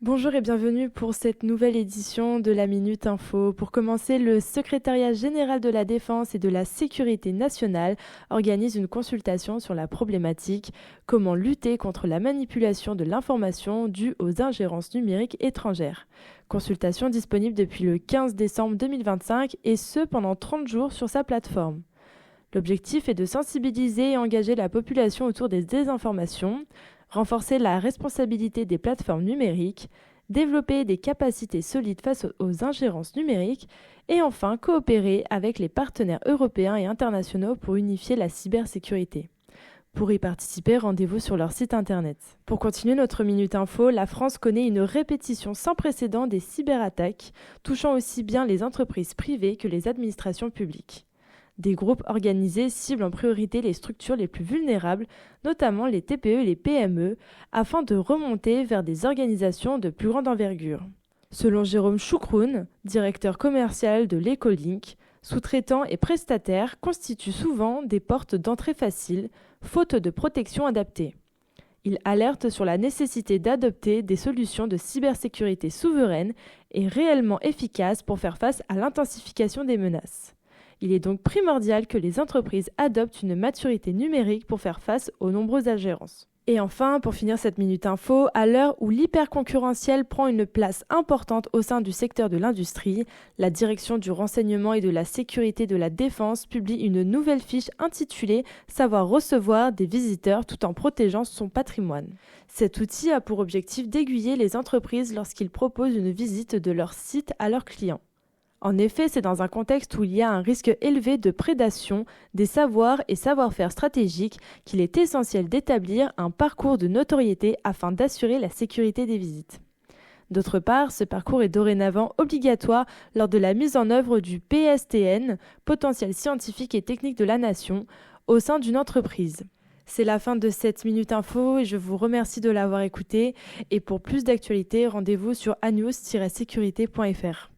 Bonjour et bienvenue pour cette nouvelle édition de la Minute Info. Pour commencer, le Secrétariat général de la Défense et de la Sécurité nationale organise une consultation sur la problématique comment lutter contre la manipulation de l'information due aux ingérences numériques étrangères. Consultation disponible depuis le 15 décembre 2025 et ce pendant 30 jours sur sa plateforme. L'objectif est de sensibiliser et engager la population autour des désinformations, renforcer la responsabilité des plateformes numériques, développer des capacités solides face aux ingérences numériques et enfin coopérer avec les partenaires européens et internationaux pour unifier la cybersécurité. Pour y participer, rendez-vous sur leur site internet. Pour continuer notre Minute Info, la France connaît une répétition sans précédent des cyberattaques, touchant aussi bien les entreprises privées que les administrations publiques. Des groupes organisés ciblent en priorité les structures les plus vulnérables, notamment les TPE et les PME, afin de remonter vers des organisations de plus grande envergure. Selon Jérôme Choukroun, directeur commercial de l'Ecolink, sous-traitants et prestataires constituent souvent des portes d'entrée faciles, faute de protection adaptée. Il alerte sur la nécessité d'adopter des solutions de cybersécurité souveraines et réellement efficaces pour faire face à l'intensification des menaces. Il est donc primordial que les entreprises adoptent une maturité numérique pour faire face aux nombreuses ingérences. Et enfin, pour finir cette Minute Info, à l'heure où l'hyperconcurrentiel prend une place importante au sein du secteur de l'industrie, la Direction du renseignement et de la sécurité de la défense publie une nouvelle fiche intitulée « Savoir recevoir des visiteurs tout en protégeant son patrimoine ». Cet outil a pour objectif d'aiguiller les entreprises lorsqu'ils proposent une visite de leur site à leurs clients. En effet, c'est dans un contexte où il y a un risque élevé de prédation des savoirs et savoir-faire stratégiques qu'il est essentiel d'établir un parcours de notoriété afin d'assurer la sécurité des visites. D'autre part, ce parcours est dorénavant obligatoire lors de la mise en œuvre du PSTN, potentiel scientifique et technique de la nation, au sein d'une entreprise. C'est la fin de cette Minute Info et je vous remercie de l'avoir écoutée. Et pour plus d'actualités, rendez-vous sur anews-sécurité.fr.